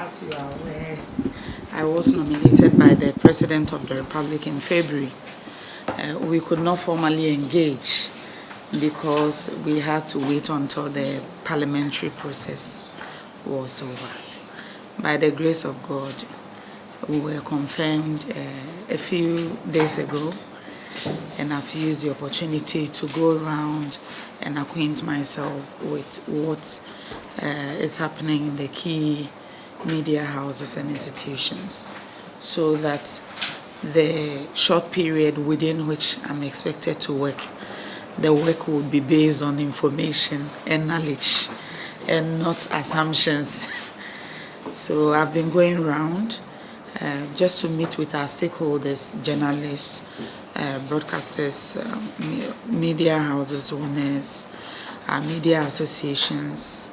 As you are aware, I was nominated by the President of the Republic in February. We could not formally engage because we had to wait until the parliamentary process was over. By the grace of God, we were confirmed a few days ago, and I've used the opportunity to go around and acquaint myself with what is happening in the key media houses and institutions, so that the short period within which I'm expected to work, the work would be based on information and knowledge and not assumptions. So I've been going around just to meet with our stakeholders, journalists, broadcasters, media houses owners, media associations,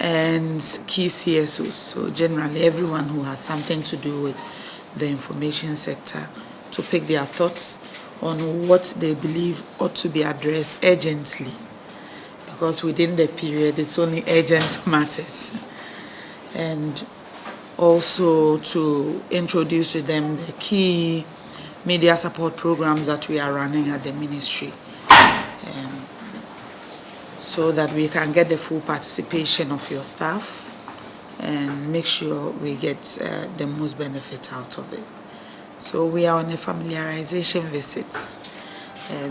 and key CSOs. So generally everyone who has something to do with the information sector, to pick their thoughts on what they believe ought to be addressed urgently, because within the period it's only urgent matters. And also to introduce to them the key media support programs that we are running at the ministry, so that we can get the full participation of your staff and make sure we get the most benefit out of it. So we are on a familiarization visit.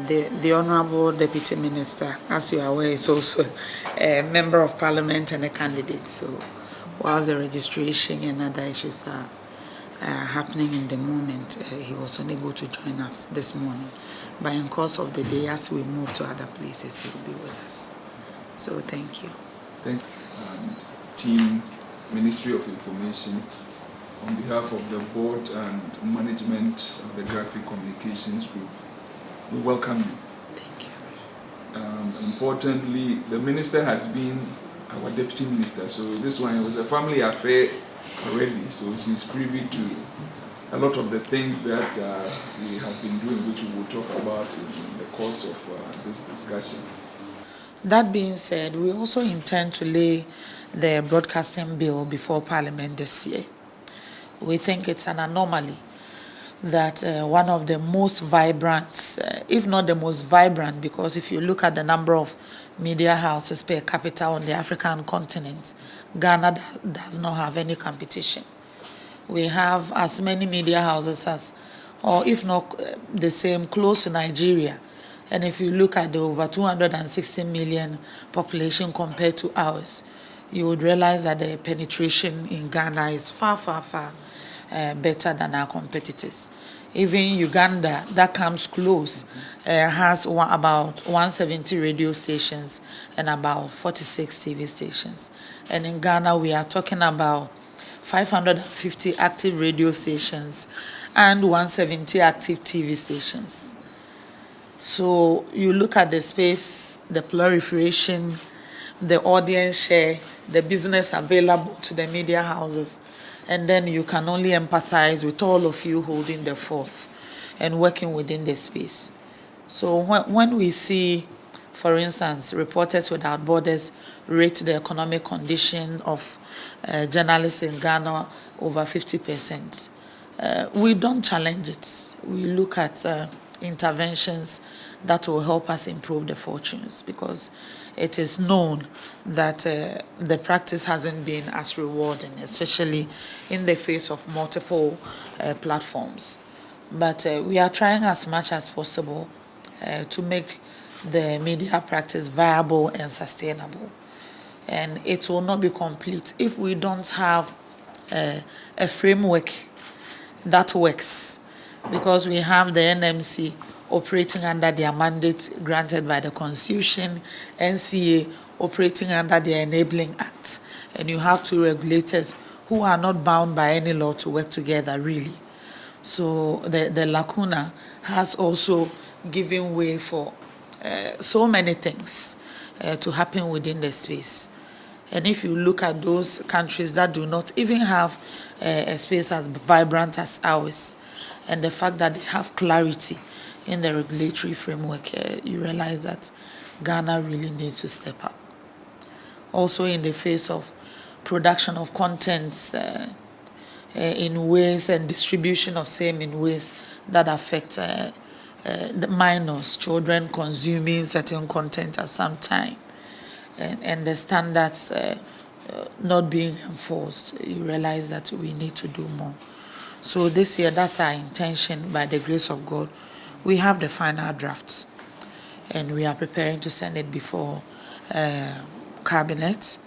The Honorable Deputy Minister, as you are aware, is also a Member of Parliament and a candidate. So while the registration and other issues are happening in the moment, he was unable to join us this morning. But in course of the day, as we move to other places, he will be with us. So thank you. Thank you. And Team Ministry of Information, on behalf of the board and management of the Graphic Communications Group, we welcome you. Thank you. Importantly, the minister has been our deputy minister, so this one was a family affair already, so she's privy to a lot of the things that we have been doing, which we will talk about in the course of this discussion. That being said, we also intend to lay the broadcasting bill before Parliament this year. We think it's an anomaly that one of the most vibrant, if not the most vibrant, because if you look at the number of media houses per capita on the African continent, Ghana does not have any competition. We have as many media houses as, or if not the same, close to Nigeria. And if you look at the over 260 million population compared to ours, you would realize that the penetration in Ghana is far better than our competitors. Even Uganda, that comes close, has about 170 radio stations and about 46 TV stations. And in Ghana, we are talking about 550 active radio stations and 170 active TV stations. So you look at the space, the proliferation, the audience share, the business available to the media houses, and then you can only empathize with all of you holding the fort and working within the space. So when we see, for instance, Reporters Without Borders rate the economic condition of journalists in Ghana over 50%, we don't challenge it. We look at interventions that will help us improve the fortunes, because it is known that the practice hasn't been as rewarding, especially in the face of multiple platforms. But we are trying as much as possible to make the media practice viable and sustainable. And it will not be complete if we don't have a framework that works, because we have the NMC operating under their mandate granted by the Constitution, NCA operating under their Enabling Act, and you have two regulators who are not bound by any law to work together, really. So the lacuna has also given way for so many things to happen within the space. And if you look at those countries that do not even have a space as vibrant as ours, and the fact that they have clarity in the regulatory framework, you realize that Ghana really needs to step up. Also in the face of production of contents in ways and distribution of same in ways that affect the minors, children consuming certain content at some time, and the standards not being enforced. You realize that we need to do more. So this year, that's our intention. By the grace of God, we have the final drafts, and we are preparing to send it before cabinet.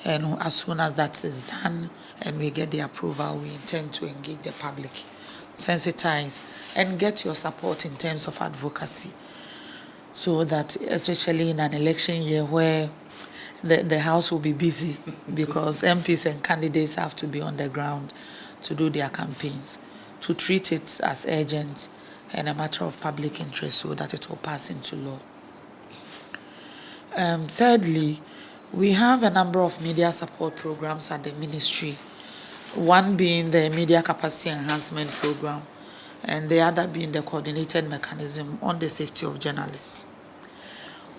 And as soon as that is done and we get the approval, we intend to engage the public, sensitize, and get your support in terms of advocacy, so that especially in an election year where the House will be busy because MPs and candidates have to be on the ground to do their campaigns, to treat it as urgent and a matter of public interest so that it will pass into law. Thirdly, we have a number of media support programs at the ministry, one being the Media Capacity Enhancement Program and the other being the Coordinated Mechanism on the Safety of Journalists.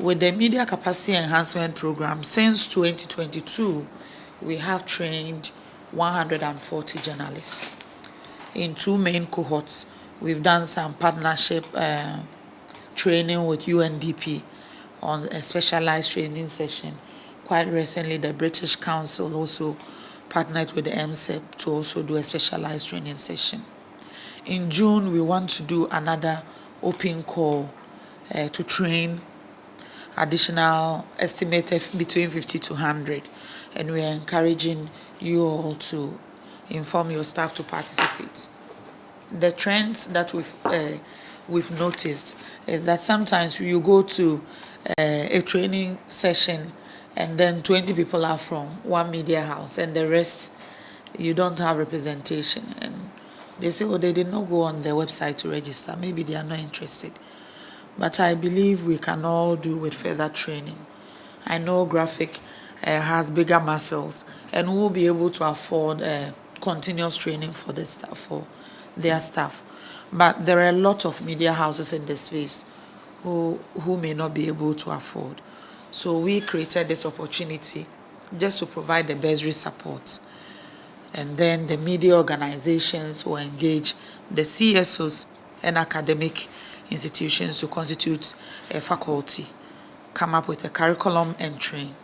With the Media Capacity Enhancement Program, since 2022, we have trained 140 journalists in two main cohorts. We've done some partnership training with UNDP on a specialized training session. Quite recently, the British Council also partnered with the MSEP to also do a specialized training session. In June, we want to do another open call to train additional estimated between 50 to 100, and we are encouraging you all to inform your staff to participate. The trends that we've noticed is that sometimes you go to a training session and then 20 people are from one media house and the rest you don't have representation, and they say, oh, they did not go on the website to register, maybe they are not interested. But I believe we can all do with further training. I know Graphic has bigger muscles and will be able to afford continuous training for the staff, for their staff. But there are a lot of media houses in the space who may not be able to afford. So we created this opportunity just to provide the bursary support. And then the media organizations will engage the CSOs and academic institutions to constitute a faculty, come up with a curriculum and train.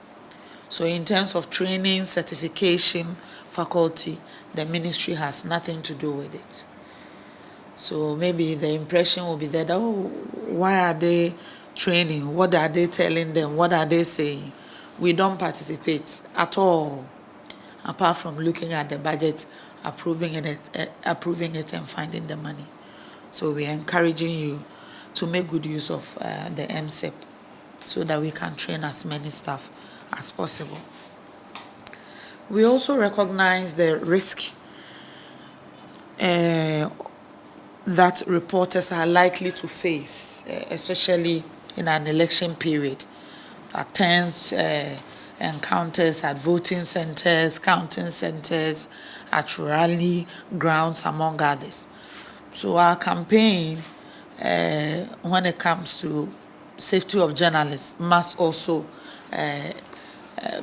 So in terms of training, certification, faculty, the ministry has nothing to do with it. So maybe the impression will be that, oh, why are they training? What are they telling them? What are they saying? We don't participate at all, apart from looking at the budget, approving it and finding the money. So we are encouraging you to make good use of the MSEP so that we can train as many staff as possible. We also recognize the risk that reporters are likely to face, especially in an election period. Attempts, encounters at voting centers, counting centers, at rally grounds, among others. So our campaign, when it comes to safety of journalists, must also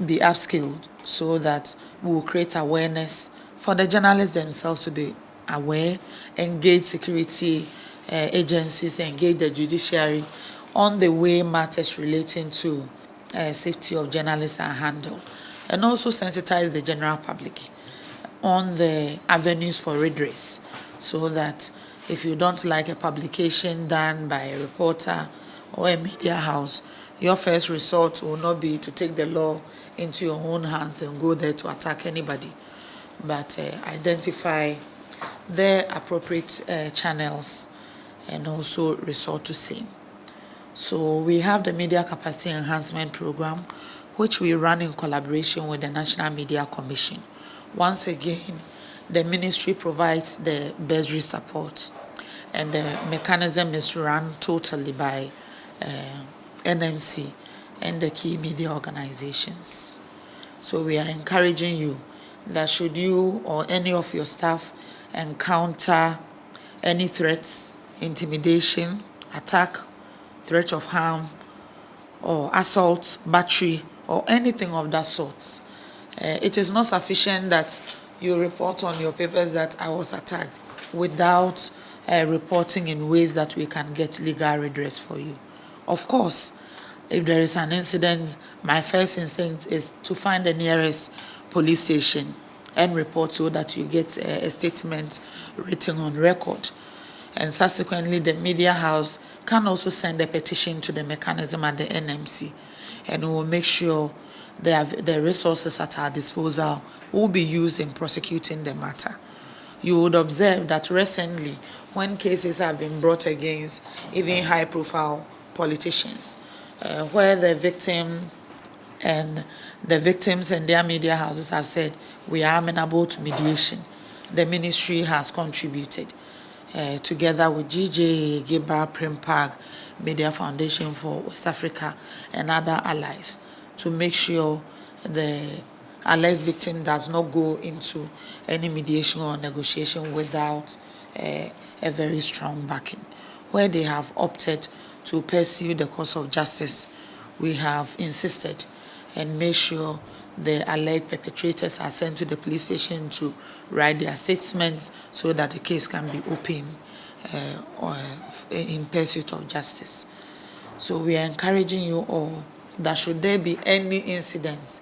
be upskilled so that we will create awareness for the journalists themselves to be aware, engage security agencies, engage the judiciary on the way matters relating to safety of journalists are handled, and also sensitize the general public on the avenues for redress, so that if you don't like a publication done by a reporter or a media house, your first resort will not be to take the law into your own hands and go there to attack anybody, but identify the appropriate channels and also resort to same. So we have the Media Capacity Enhancement Program, which we run in collaboration with the National Media Commission. Once again, the ministry provides the bursary support, and the mechanism is run totally by NMC and the key media organizations. So we are encouraging you that should you or any of your staff encounter any threats, intimidation, attack, threat of harm, or assault, battery, or anything of that sort, It is not sufficient that you report on your papers that I was attacked without reporting in ways that we can get legal redress for you. Of course, if there is an incident, my first instinct is to find the nearest police station and report so that you get a statement written on record. And subsequently, the media house can also send a petition to the mechanism at the NMC, and we will make sure the resources at our disposal will be used in prosecuting the matter. You would observe that recently, when cases have been brought against even high-profile politicians, where the victims and their media houses have said, we are amenable to mediation, the ministry has contributed, together with GJ, GIBA, Primpag, Media Foundation for West Africa, and other allies, to make sure the alleged victim does not go into any mediation or negotiation without a very strong backing. Where they have opted to pursue the cause of justice, we have insisted and made sure the alleged perpetrators are sent to the police station to write their statements so that the case can be opened in pursuit of justice. So we are encouraging you all that should there be any incidents,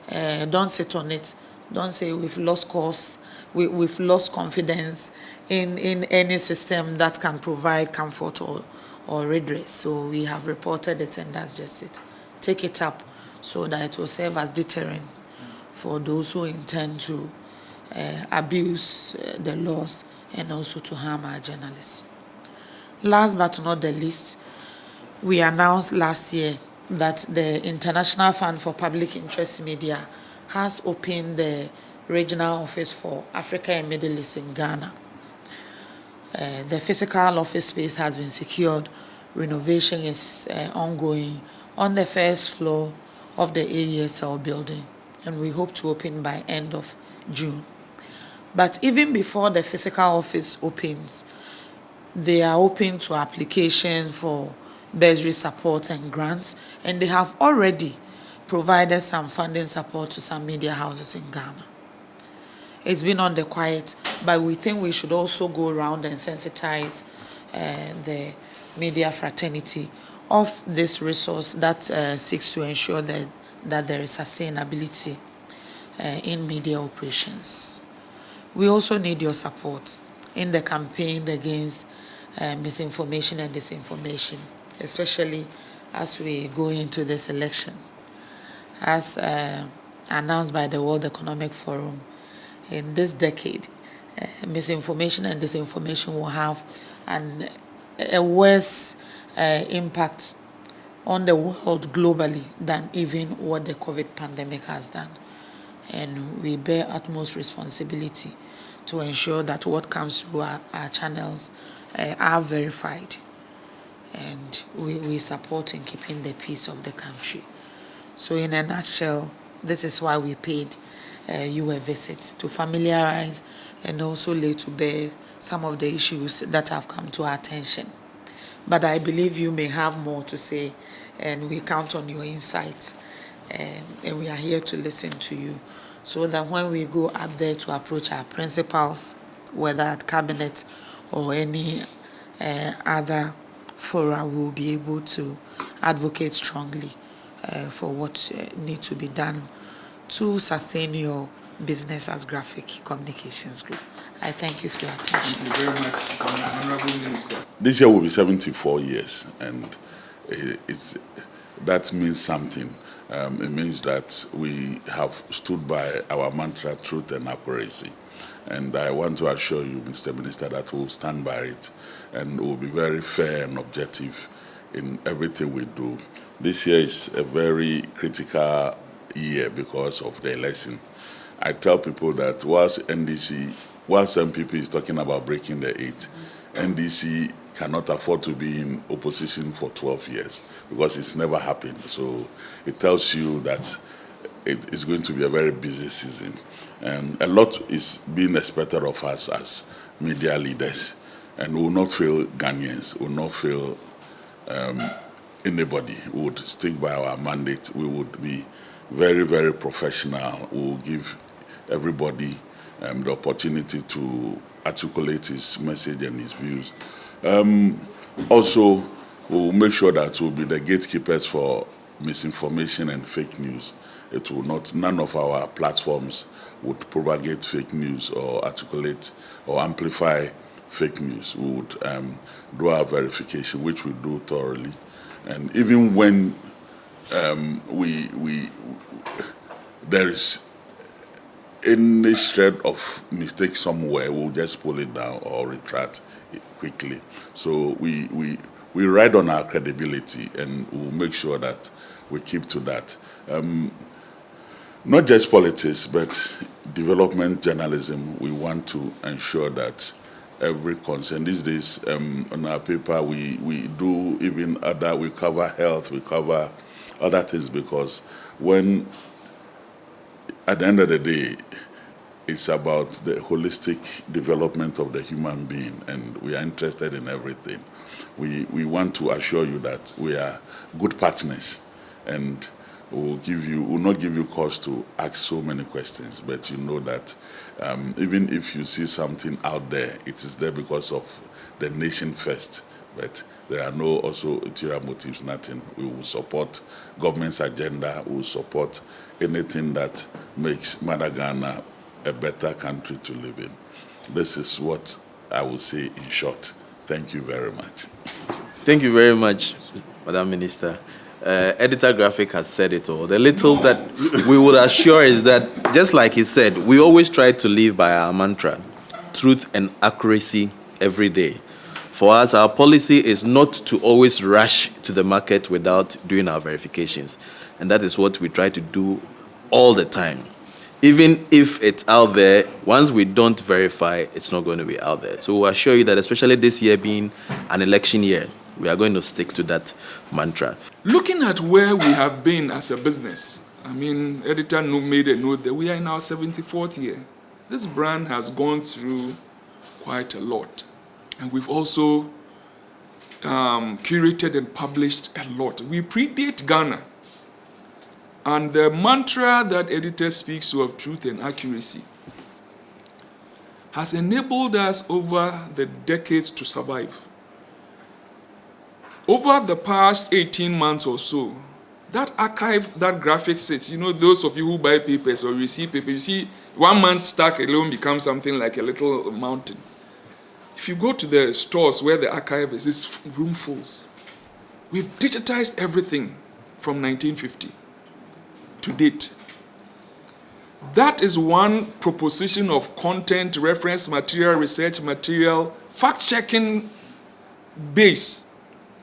don't sit on it. Don't say we've lost cause, we've lost confidence in any system that can provide comfort or redress. So we have reported it, and that's just it. Take it up so that it will serve as deterrent for those who intend to abuse the laws and also to harm our journalists. Last but not the least, we announced last year that the International Fund for Public Interest Media has opened the regional office for Africa and Middle East in Ghana. The physical office space has been secured. Renovation is ongoing on the first floor of the AESL building, and we hope to open by end of June. But even before the physical office opens, they are open to applications for bursary support and grants, and they have already provided some funding support to some media houses in Ghana. It's been on the quiet, but we think we should also go around and sensitize the media fraternity of this resource that seeks to ensure that there is sustainability in media operations. We also need your support in the campaign against misinformation and disinformation, especially as we go into this election. As announced by the World Economic Forum, in this decade, misinformation and disinformation will have a worse impact on the world globally than even what the COVID pandemic has done. And we bear utmost responsibility to ensure that what comes through our channels are verified, and we support in keeping the peace of the country. So in a nutshell, this is why we paid you a visit, to familiarize and also lay to bear some of the issues that have come to our attention. But I believe you may have more to say, and we count on your insights, and we are here to listen to you, so that when we go up there to approach our principals, whether at cabinet or any other fora, we will be able to advocate strongly for what needs to be done to sustain your business as Graphic Communications Group. I thank you for your attention. Thank you very much, Honorable Minister. This year will be 74 years, and that means something. It means that we have stood by our mantra, truth and accuracy. And I want to assure you, Mr. Minister, that we'll stand by it and we'll be very fair and objective in everything we do. This year is a very critical year because of the election. I tell people that whilst MPP is talking about breaking the 8, NDC cannot afford to be in opposition for 12 years because it's never happened. So it tells you that it is going to be a very busy season. And a lot is being expected of us as media leaders. And we will not fail Ghanaians, we will not fail anybody. We would stick by our mandate. We would be very, very professional, who will give everybody the opportunity to articulate his message and his views. Also, we'll make sure that we'll be the gatekeepers for misinformation and fake news. It will not, none of our platforms would propagate fake news or articulate or amplify fake news. We would do our verification, which we do thoroughly. And even when there is any shred of mistake somewhere, we'll just pull it down or retract it quickly. So we ride on our credibility, and we'll make sure that we keep to that. Not just politics, but development journalism. We want to ensure that every concern these days, on our paper, we do even other, we cover health, we cover other things, because when, at the end of the day, it's about the holistic development of the human being, and we are interested in everything. We want to assure you that we are good partners, and will not give you cause to ask so many questions, but you know that even if you see something out there, it is there because of the nation first. But there are no also ulterior motives, nothing. We will support government's agenda, we will support anything that makes Mother Ghana a better country to live in. This is what I will say in short. Thank you very much. Thank you very much, Madam Minister. Editor Graphic has said it all. The little that we would assure is that, just like he said, we always try to live by our mantra, truth and accuracy every day. For us, our policy is not to always rush to the market without doing our verifications. And that is what we try to do all the time. Even if it's out there, once we don't verify, it's not going to be out there. So we assure you that, especially this year being an election year, we are going to stick to that mantra. Looking at where we have been as a business, I mean, editor made a note that we are in our 74th year. This brand has gone through quite a lot. And we've also curated and published a lot. We predate Ghana. And the mantra that editor speaks of truth and accuracy has enabled us over the decades to survive. Over the past 18 months or so, that archive, that graphic sits, those of you who buy papers or receive paper, you see 1 month's stack alone becomes something like a little mountain. If you go to the stores where the archive is, it's roomfuls. We've digitized everything from 1950 to date. That is one proposition of content, reference material, research material, fact-checking base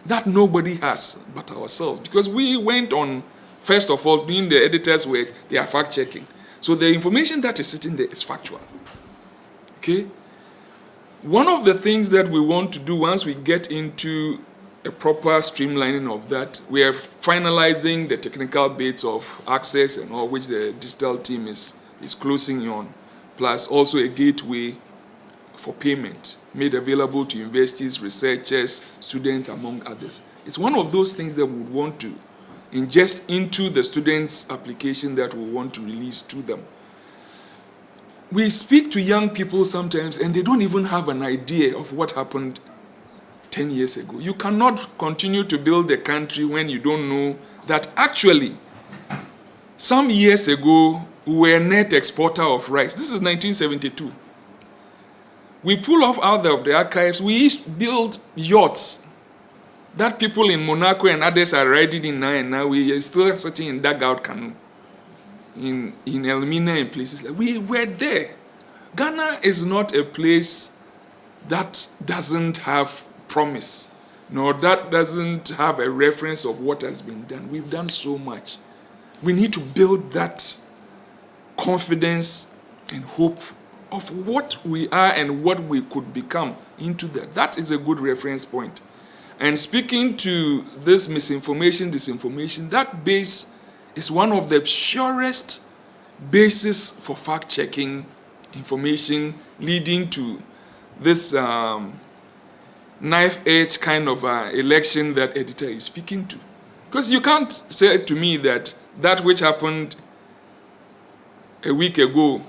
that nobody has but ourselves. Because we went on, first of all, doing the editor's work, they are fact-checking. So the information that is sitting there is factual. Okay? One of the things that we want to do once we get into a proper streamlining of that, we are finalizing the technical bits of access and all, which the digital team is closing on, plus also a gateway for payment made available to universities, researchers, students, among others. It's one of those things that we would want to ingest into the students' application that we want to release to them. We speak to young people sometimes and they don't even have an idea of what happened 10 years ago. You cannot continue to build a country when you don't know that actually some years ago we were a net exporter of rice. This is 1972. We pull off out of the archives, we build yachts that people in Monaco and others are riding in now, and now we are still sitting in dugout canoe in Elmina and places like we were there. Ghana is not a place that doesn't have promise, nor that doesn't have a reference of what has been done. We've done so much. We need to build that confidence and hope of what we are and what we could become into that. That is a good reference point. And speaking to this misinformation, disinformation, that base is one of the surest basis for fact-checking information leading to this knife-edge kind of election that editor is speaking to. Because you can't say to me that that which happened a week ago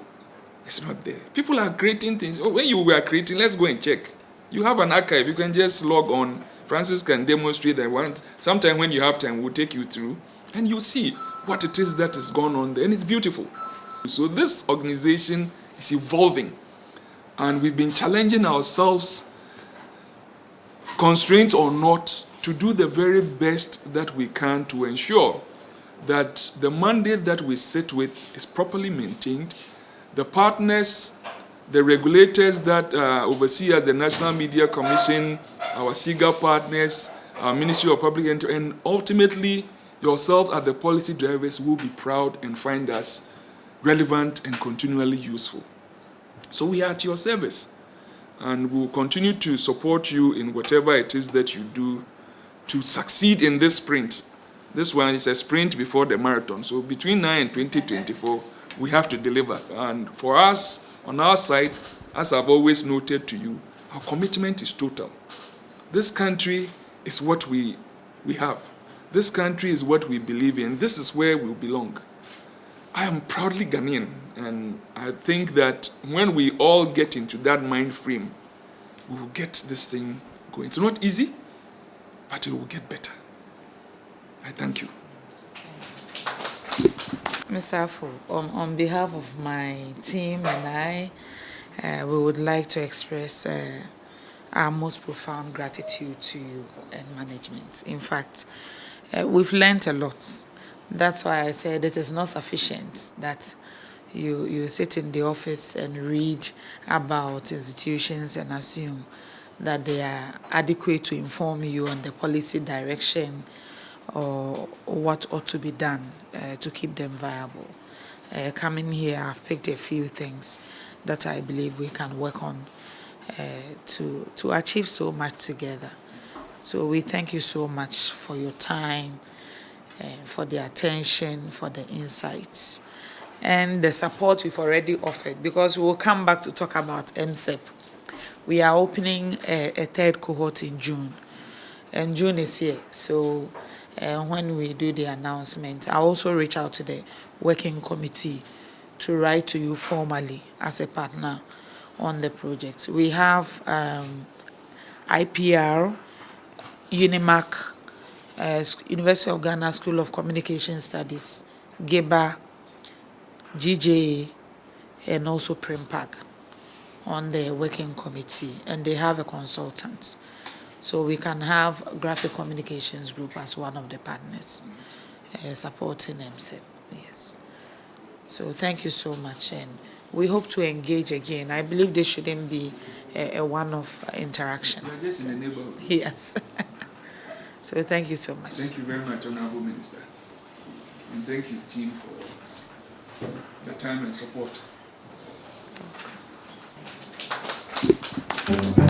is not there. People are creating things. Oh, when you were creating, let's go and check. You have an archive. You can just log on. Francis can demonstrate that. Sometime when you have time, we'll take you through, and you'll see what it is that is going on there, and it's beautiful. So this organization is evolving, and we've been challenging ourselves, constraints or not, to do the very best that we can to ensure that the mandate that we sit with is properly maintained. The partners, the regulators that oversee us, the National Media Commission, our SIGA partners, our Ministry of Public Enterprise, and ultimately yourself as the policy drivers will be proud and find us relevant and continually useful. So we are at your service, and we will continue to support you in whatever it is that you do to succeed in this sprint. This one is a sprint before the marathon. So between now and 2024, we have to deliver. And for us, on our side, as I've always noted to you, our commitment is total. This country is what we have. This country is what we believe in. This is where we belong. I am proudly Ghanaian, and I think that when we all get into that mind frame, we will get this thing going. It's not easy, but it will get better. I thank you. Mr. Afo, on behalf of my team and we would like to express our most profound gratitude to you and management. In fact, we've learned a lot. That's why I said it is not sufficient that you sit in the office and read about institutions and assume that they are adequate to inform you on the policy direction or what ought to be done to keep them viable. Coming here, I've picked a few things that I believe we can work on to achieve so much together. So we thank you so much for your time, for the attention, for the insights, and the support we've already offered, because we'll come back to talk about MSEP. We are opening a third cohort in June, and June is here. So when we do the announcement, I'll also reach out to the working committee to write to you formally as a partner on the project. We have IPR, UNIMAC, University of Ghana School of Communication Studies, GEBA, GJA, and also PRIMPAG on the working committee, and they have a consultant. So we can have Graphic Communications Group as one of the partners supporting MSEP. Yes. So thank you so much, and we hope to engage again. I believe this shouldn't be a one-off interaction. We're just in the neighborhood. Yes. So thank you so much. Thank you very much, Honorable Minister. And thank you, team, for the time and support. Okay.